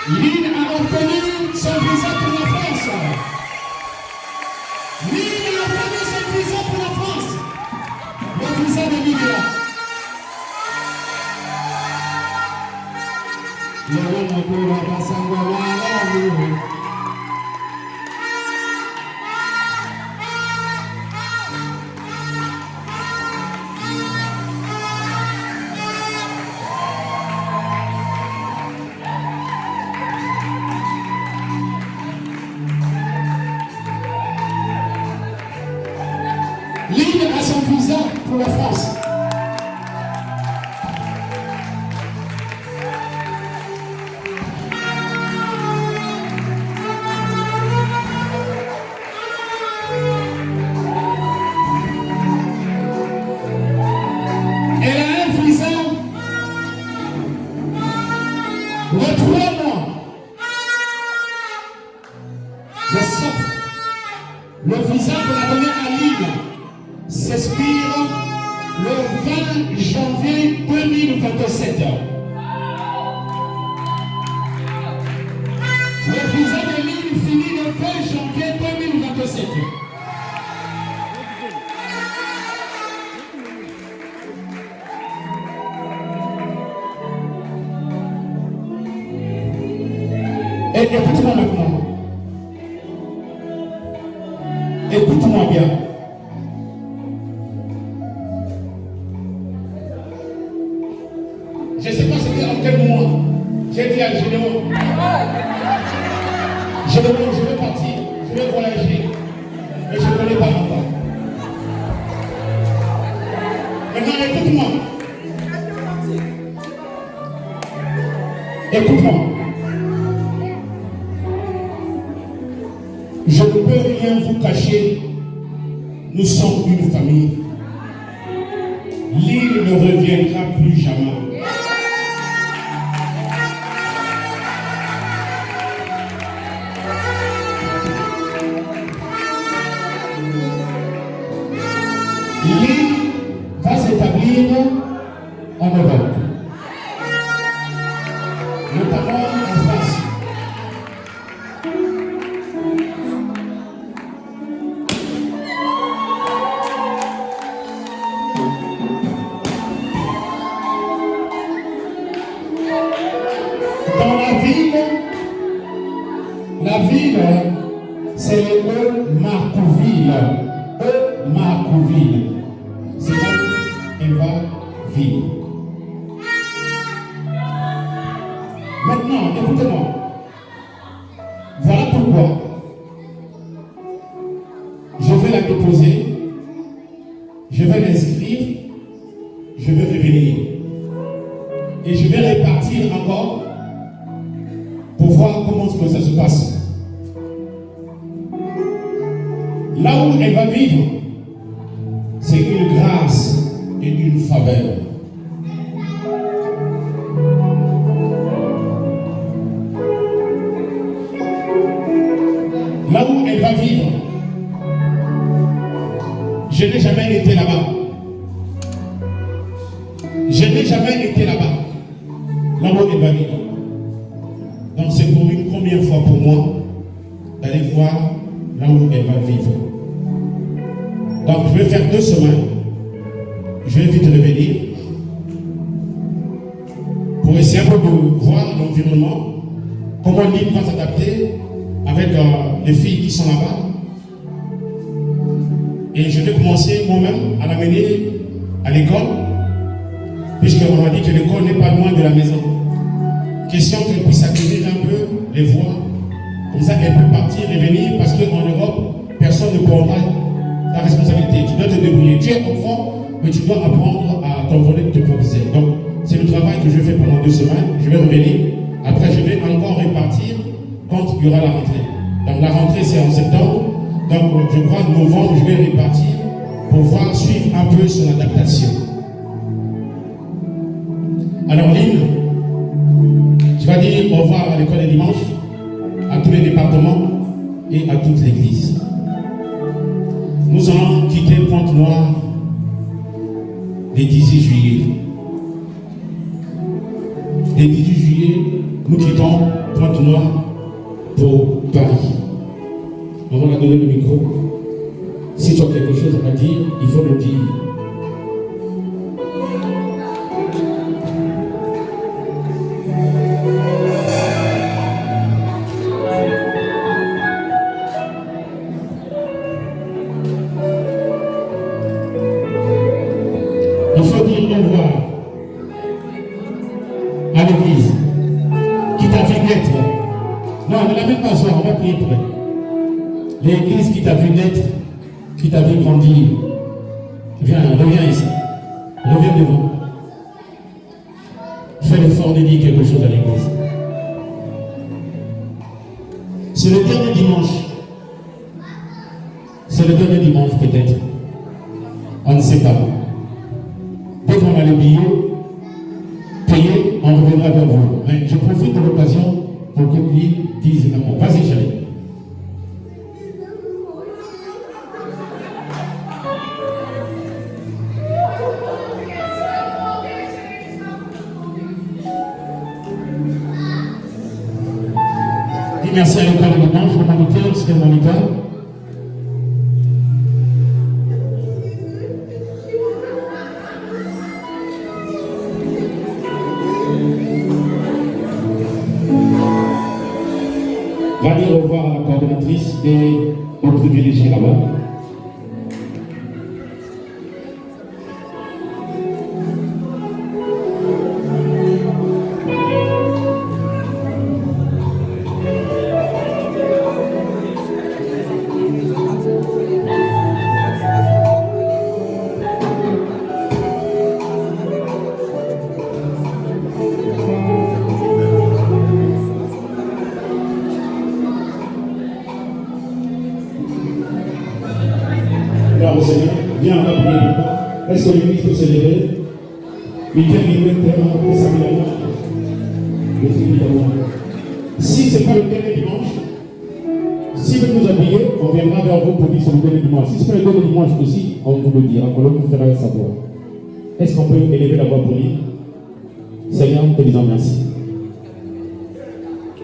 Lynn a obtenu son visa pour la France. Lynn a obtenu son visa pour la France. Le visa de Lynn est là. Lynn a son visa pour la France. Elle a un visa de 3 mois. Je sors. Le visa pour la donner à Lynn s'expire le 20 janvier 2027. Le visa de Lynn finit le 20 janvier 2027. Et écoute-moi maintenant. Écoute-moi bien. Je ne sais pas c'était en quel mois. J'ai dit à Généon, je vais partir, je vais voyager, mais je ne connais pas encore. Maintenant, écoute-moi. Écoute-moi. Je ne peux rien vous cacher. Nous sommes une famille. L'île ne reviendra plus jamais. L'île va s'établir en Europe, notamment en France. Dans la ville, c'est le Marcouville. Marcouville. C'est là où elle va vivre. Maintenant, écoutez-moi. Voilà pourquoi je vais la déposer, je vais l'inscrire, je vais revenir. Et je vais répartir encore pour voir comment ça se passe. Là où elle va vivre, c'est une grâce et une faveur. Là où elle va vivre, je n'ai jamais été là-bas. Je n'ai jamais été là-bas. Là où elle va vivre. Donc c'est pour une première fois pour moi d'aller voir là où elle va vivre. Donc je vais faire 2 semaines. Je vais vite revenir pour essayer un peu de voir l'environnement, comment l'île va s'adapter avec les filles qui sont là-bas. Et je vais commencer moi-même à l'amener à l'école, puisqu'on m'a dit que l'école n'est pas loin de la maison. Question qu'elle puisse acquérir un peu les voies, comme ça qu'elle peut partir et venir, parce qu'en Europe, personne ne prendra ta responsabilité. Tu dois te débrouiller. Tu es enfant, mais tu dois apprendre à t'envoler de te proposer. Donc, c'est le travail que je fais pendant 2 semaines. Je vais revenir. Après, je vais encore répartir quand il y aura la rentrée. Donc, la rentrée, c'est en septembre. Donc, je crois que novembre, je vais répartir pour voir suivre un peu son adaptation. Alors, Lynn, tu vas dire au revoir à l'école des dimanches, à tous les départements et à toute l'église. Nous allons quitter Pointe-Noire le 18 juillet. Le 18 juillet, nous quittons Pointe-Noire pour Paris. On va la donner le micro. Si tu as quelque chose à dire, il faut le dire. Il faut dire au revoir à l'église qui t'a vu naître. Non, ne la même pas soir, on va prier pour elle. L'église qui t'a vu naître, qui t'a vu grandir. Viens, reviens ici. Reviens devant. Fais l'effort de dire quelque chose à l'église. C'est le dernier dimanche. C'est le dernier dimanche peut-être. On ne sait pas. Dès qu'on a le billet payé, on reviendra vers vous. Mais je profite de l'occasion pour que lui dise un mot. Vas-y, chérie. Dis merci à l'école de dimanche, au moniteur, c'est le moniteur. Va dire au revoir à la coordonnatrice et aux privilégiés là-bas. Au Seigneur, viens en prier. Est-ce que l'église peut se lever? Si ce n'est pas le dernier dimanche, si vous nous habillez, on viendra vers vous pour dire c'est le dernier dimanche. Si ce n'est pas le dernier dimanche aussi, on vous le dira, on vous fera savoir. Est-ce qu'on peut élever la voix pour dire Seigneur, te disons merci.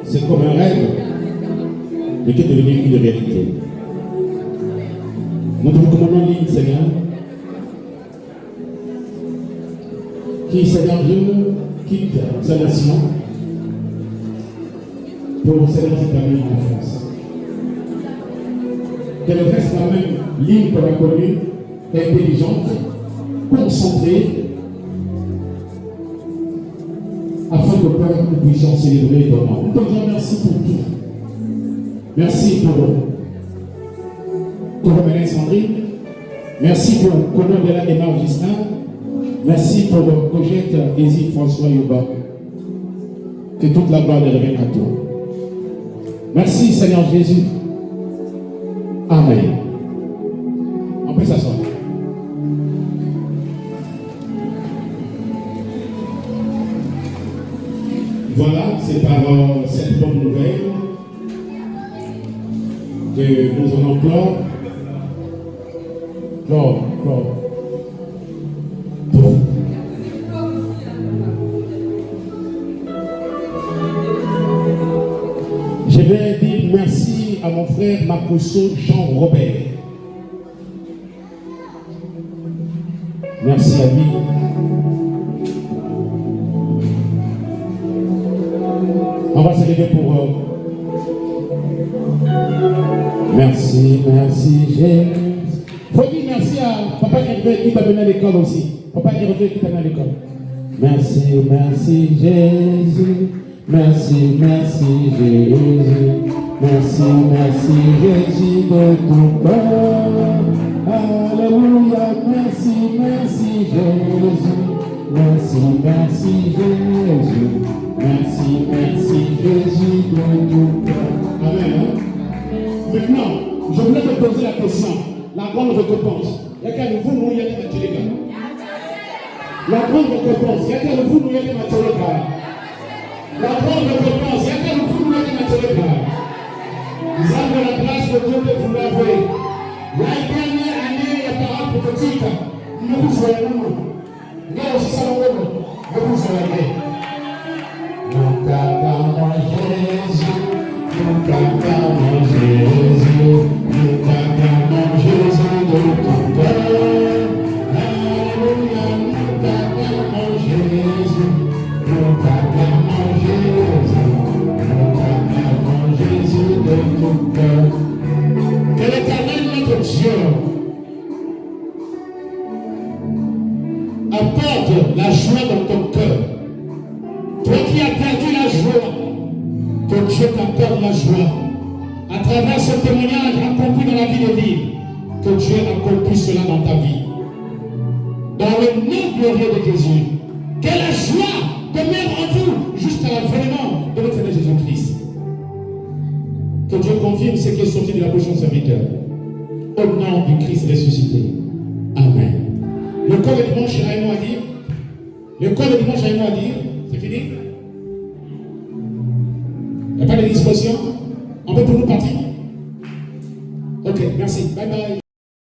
C'est comme un rêve, mais qui est devenu une réalité. Nous te recommandons en ligne, Seigneur, qui, Seigneur Dieu, quitte sa nation pour Seigneur s'établir en France. Qu'elle reste la même ligne que la connue, intelligente, concentrée, afin que Père, nous puissions célébrer ton nom. Nous te disons merci pour tout. Merci pour Romain Sandrine, merci pour Colonel de la Emma Justin, merci pour Cogette Ezi François Yoba. Que toute la gloire revienne à toi. Merci Seigneur Jésus. Amen. On peut s'asseoir. Voilà, c'est par cette bonne nouvelle que nous allons clore. Je vais dire merci à mon frère Makosso Jean-Robert. Merci à lui. On va se lever pour merci Jésus. Faut dire merci à Papa Hervé qui t'a donné à l'école aussi. Papa Hervé qui t'a donné à l'école. Merci Jésus. Merci Jésus. Merci Jésus de tout cœur. Alléluia. Merci Jésus. Merci Jésus. Merci Jésus de tout cœur. Amen. Maintenant, je voulais te poser la question. La grande récompense. Il y a qu'à vous nous y aller à la grande récompense. Il y a qu'à vous nous y aller à la grande récompense. Il y a qu'à vous nous y aller à nous avons la grâce de Dieu de vous l'avouer. La dernière année, il y a par rapport au titre. Nous vous voyons. Nous aussi, ça nous vous voyez. la joie dans ton cœur. Toi qui as perdu la joie, que Dieu t'accorde la joie. À travers ce témoignage accompli dans la vie de Lille, que Dieu accomplisse cela dans ta vie. Dans le nom glorieux de Jésus, que la joie demeure en vous jusqu'à l'avènement de notre Seigneur Jésus-Christ. Que Dieu confirme ce qui est sorti de la bouche de son serviteur. Au nom du Christ ressuscité. Amen. Le corps de dimanche a un mot à dire. Le corps de dimanche a un mot à dire. C'est fini? Il n'y a pas de discussion? On peut pour nous partir? Ok, merci. Bye bye.